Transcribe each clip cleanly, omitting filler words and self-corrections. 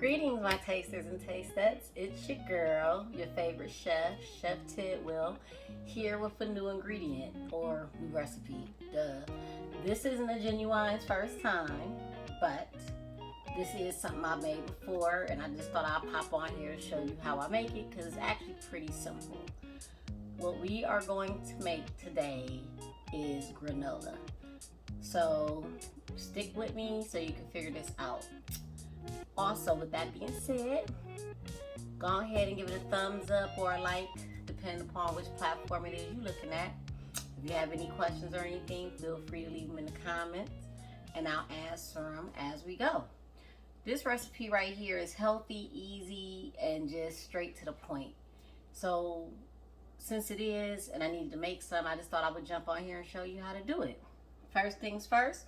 Greetings, my tasters and tastettes. It's your girl, your favorite chef, Chef Tidwell, here with a new ingredient or new recipe. Duh. This isn't a Genuine's first time, but this is something I made before, and I just thought I'd pop on here to show you how I make it because it's actually pretty simple. What we are going to make today is granola. So stick with me so you can figure this out. Also, with that being said, go ahead and give it a thumbs up or a like, depending upon which platform it is you're looking at. If you have any questions or anything, feel free to leave them in the comments, and I'll answer them as we go. This recipe right here is healthy, easy, and just straight to the point. So, since it is, and I needed to make some, I just thought I would jump on here and show you how to do it. First things first,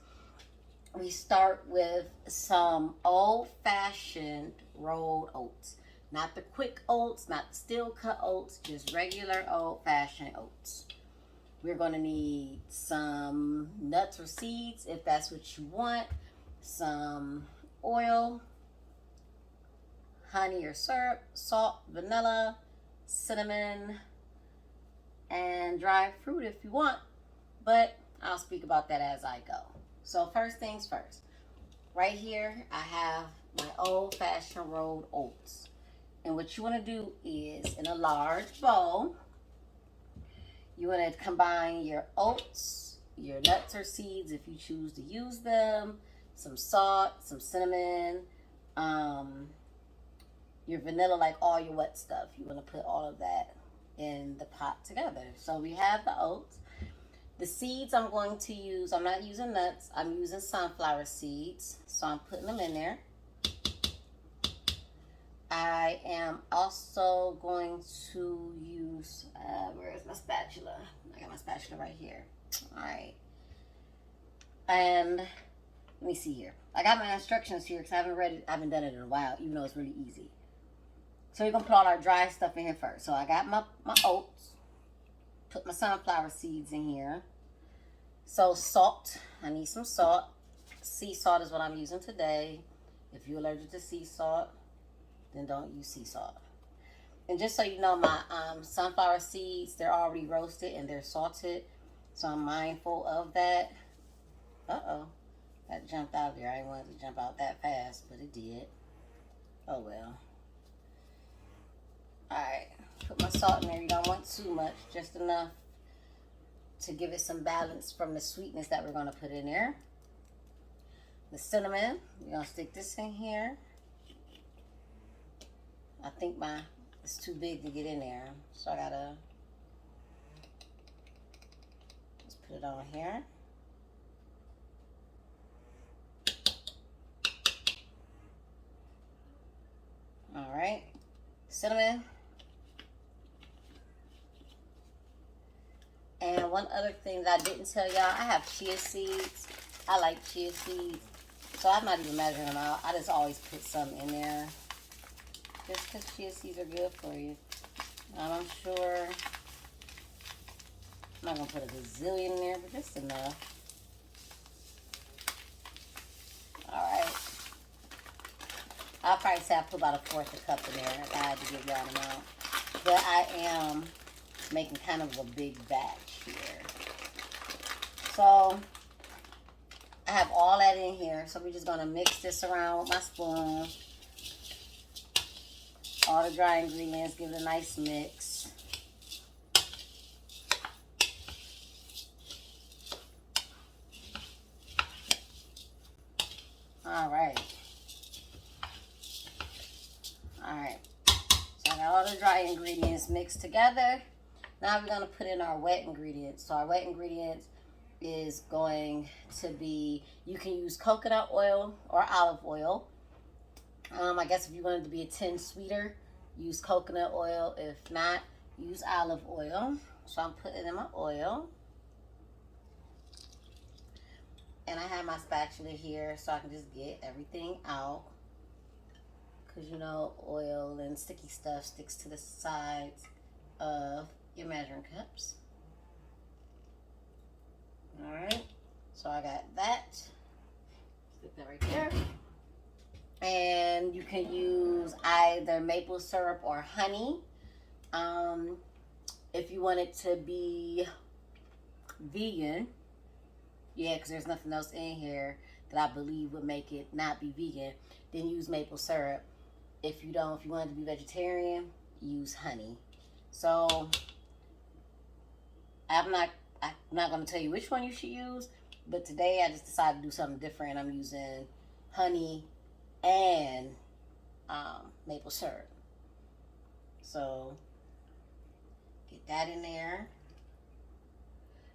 we start with some old-fashioned rolled oats. Not the quick oats, not the steel cut oats, just regular old-fashioned oats. We're going to need some nuts or seeds if that's what you want, some oil, honey or syrup, salt, vanilla, cinnamon, and dried fruit if you want, but I'll speak about that as I go. So first things first, right here I have my old-fashioned rolled oats. And what you want to do is, in a large bowl, you want to combine your oats, your nuts or seeds if you choose to use them, some salt, some cinnamon, your vanilla, like all your wet stuff. You want to put all of that in the pot together. So we have the oats. The seeds I'm going to use, I'm not using nuts, I'm using sunflower seeds. So I'm putting them in there. I am also going to use, where's my spatula? I got my spatula right here. All right. And let me see here. I got my instructions here because I haven't read it, I haven't done it in a while, even though it's really easy. So we're going to put all our dry stuff in here first. So I got my oats. Put my sunflower seeds in here. So salt, I need some salt. Sea salt is what I'm using today. If you're allergic to sea salt, then don't use sea salt. And just so you know, my sunflower seeds, they're already roasted and they're salted. So I'm mindful of that. Uh-oh, that jumped out there. I didn't want it to jump out that fast, but it did. Oh well. Alright, put my salt in there. You don't want too much, just enough to give it some balance from the sweetness that we're going to put in there. The cinnamon, we're going to stick this in here. I think it's too big to get in there, so I gotta just put it on here. Alright, cinnamon. And one other thing that I didn't tell y'all, I have chia seeds. I like chia seeds. So I'm not even measuring them out. I just always put some in there. Just because chia seeds are good for you. I'm sure. I'm not going to put a gazillion in there, but just enough. Alright. I'll probably say I put about 1/4 cup in there if I had to give y'all an amount. But I am making kind of a big batch here. So I have all that in here. So we're just going to mix this around with my spoon. All the dry ingredients, give it a nice mix. All right. All right. So I got all the dry ingredients mixed together. Now we're going to put in our wet ingredients. So our wet ingredients is going to be, you can use coconut oil or olive oil. I guess if you wanted to be a tin sweeter, use coconut oil. If not, use olive oil. So I'm putting in my oil. And I have my spatula here so I can just get everything out. Because you know, oil and sticky stuff sticks to the sides of your measuring cups. Alright, so I got that. Stick that right there. And you can use either maple syrup or honey. If you want it to be vegan, yeah, because there's nothing else in here that I believe would make it not be vegan, then use maple syrup. If you want it to be vegetarian, use honey. So I'm not going to tell you which one you should use, but today I just decided to do something different. I'm using honey and maple syrup. So get that in there.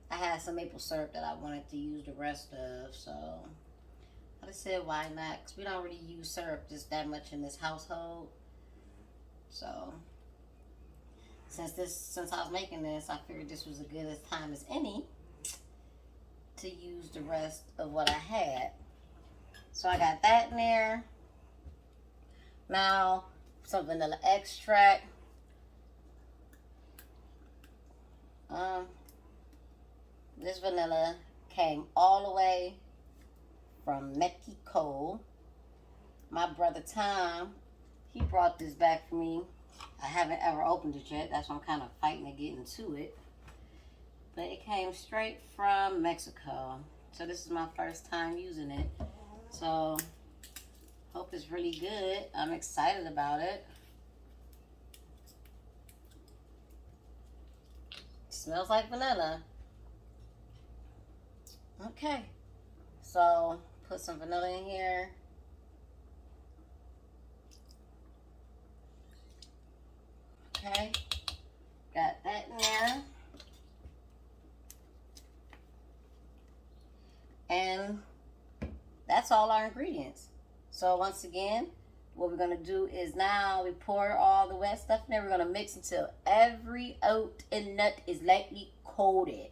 I had some maple syrup that I wanted to use the rest of, so I just said why not, because we don't really use syrup just that much in this household. So since I was making this, I figured this was as good a time as any to use the rest of what I had. So I got that in there. Now some vanilla extract. This vanilla came all the way from Mexico. My brother Tom, he brought this back for me. I haven't ever opened it yet. That's why I'm kind of fighting to get into it. But it came straight from Mexico. So this is my first time using it. So hope it's really good. I'm excited about it. Smells like vanilla. Okay. So put some vanilla in here. Okay. Got that in there. And that's all our ingredients. So once again, what we're going to do is now we pour all the wet stuff in there. We're going to mix until every oat and nut is lightly coated.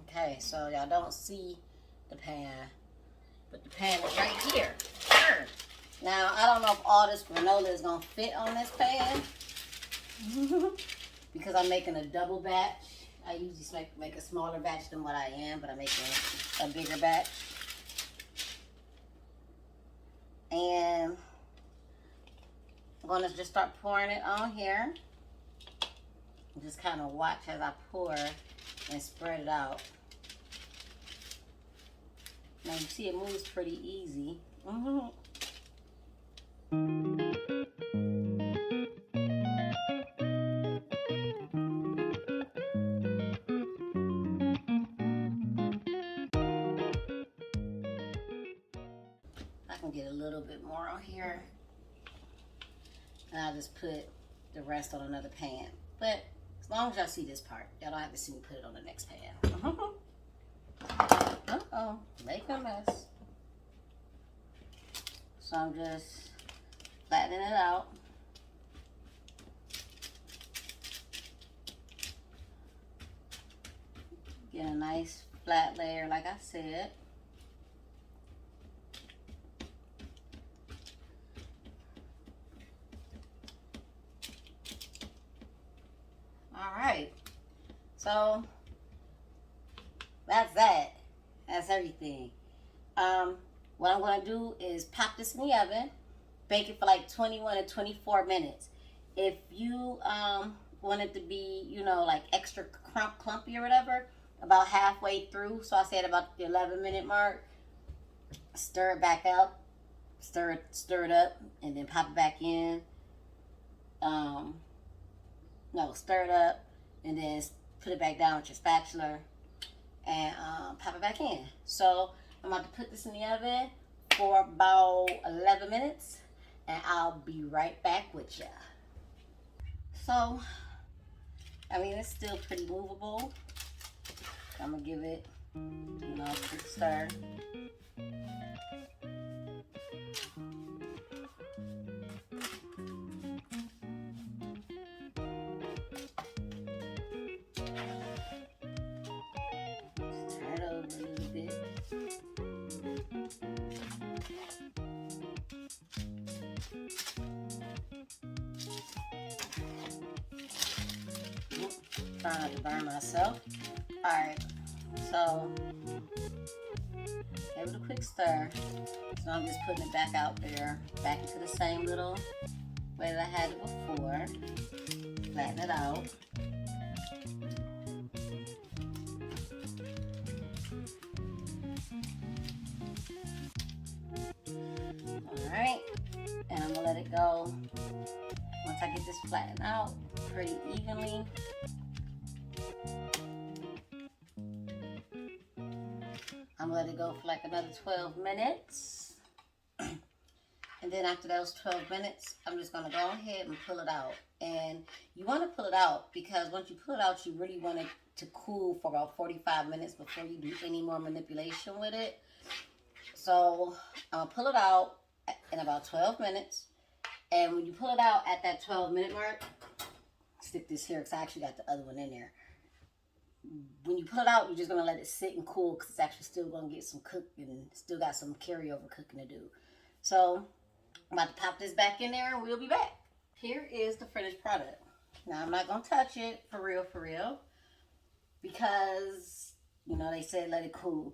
Okay, so y'all don't see the pan, but the pan is right here. Now, I don't know if all this granola is going to fit on this pan because I'm making a double batch. I usually make a smaller batch than what I am, but I'm making a bigger batch. And I'm going to just start pouring it on here. Just kind of watch as I pour and spread it out. Now you see it moves pretty easy. I can get a little bit more on here. And I'll just put the rest on another pan. But as long as y'all see this part, y'all don't have to see me put it on the next pan. Uh-oh, making a mess. So I'm just flattening it out. Get a nice flat layer like I said. Alright, so that's that. That's everything. What I'm going to do is pop this in the oven, bake it for like 21 to 24 minutes. If you want it to be, you know, like extra clumpy or whatever, about halfway through, so I said about the 11-minute mark, stir it back up, stir it up, and then pop it back in. No, stir it up, and then put it back down with your spatula, and pop it back in. So I'm about to put this in the oven for about 11 minutes, and I'll be right back with ya. So, I mean, it's still pretty movable. I'm gonna give it, you know, a quick stir. Turn it over a little bit. Trying not to burn myself. Alright, so give it a quick stir. So I'm just putting it back out there, back into the same little way that I had it before. Flatten it out. Alright, and I'm gonna let it go. Once I get this flattened out pretty evenly, I'm gonna let it go for like another 12 minutes. And then after those 12 minutes, I'm just gonna go ahead and pull it out. And you wanna pull it out because once you pull it out, you really want it to cool for about 45 minutes before you do any more manipulation with it. So I'm gonna pull it out in about 12 minutes. And when you pull it out at that 12-minute mark, stick this here because I actually got the other one in there. When you pull it out, you're just going to let it sit and cool because it's actually still going to get some cooking, still got some carryover cooking to do. So I'm about to pop this back in there and we'll be back. Here is the finished product. Now I'm not going to touch it for real, because, you know, they said let it cool.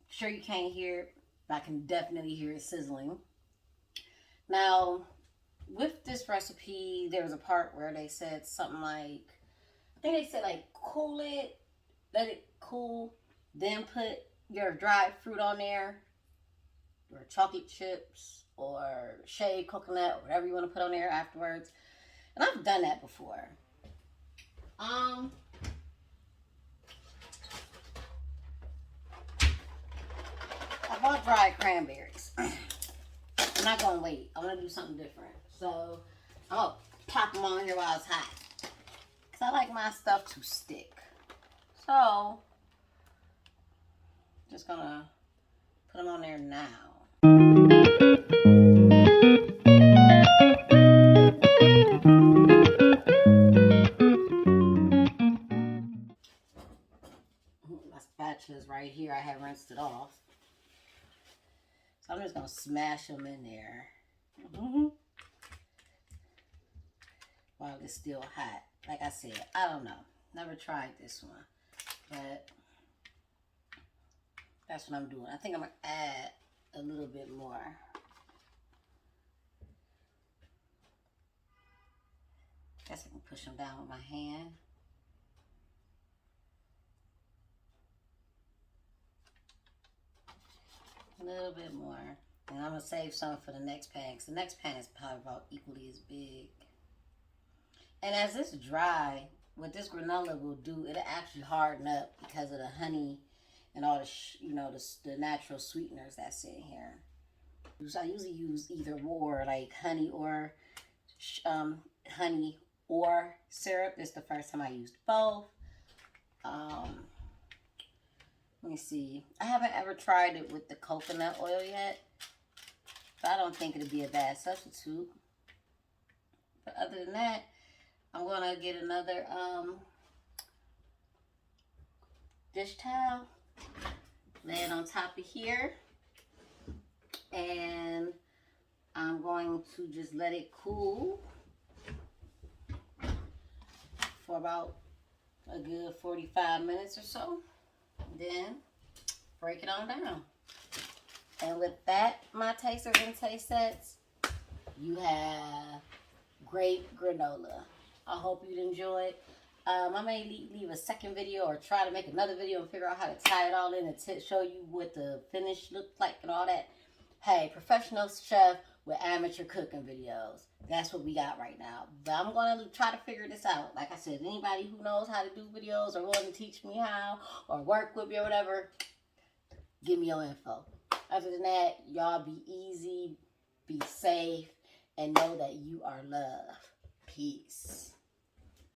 Sure you can't hear it, but I can definitely hear it sizzling. Now, with this recipe, there was a part where they said something like, I think they said like cool it, let it cool, then put your dried fruit on there, or chocolate chips, or shaved coconut, or whatever you want to put on there afterwards. And I've done that before. I bought dried cranberries. I'm not going to wait. I'm going to do something different. So, I'm going to pop them on here while it's hot. Because I like my stuff to stick. So, just going to put them on there now. My spatula's right here. I have rinsed it off. So I'm just going to smash them in there while it's still hot. Like I said, I don't know. Never tried this one. But that's what I'm doing. I think I'm going to add a little bit more. Guess I can push them down with my hand. A little bit more. And I'm going to save some for the next pan, because the next pan is probably about equally as big. And as this dry, what this granola will do, it'll actually harden up because of the honey and all the, the natural sweeteners that's in here. So I usually use either or, like honey or syrup. This is the first time I used both. Let me see. I haven't ever tried it with the coconut oil yet, but I don't think it'd be a bad substitute. But other than that, I'm gonna get another dish towel, lay it on top of here, and I'm going to just let it cool for about a good 45 minutes or so. Then break it on down. And with that, my tasters and taste sets, you have great granola. I hope you enjoyed. I may leave a second video or try to make another video and figure out how to tie it all in and show you what the finish looked like and all that. Hey, professional chef with amateur cooking videos. That's what we got right now. But I'm going to try to figure this out. Like I said, anybody who knows how to do videos or want to teach me how or work with me or whatever, give me your info. Other than that, y'all be easy, be safe, and know that you are loved. Peace.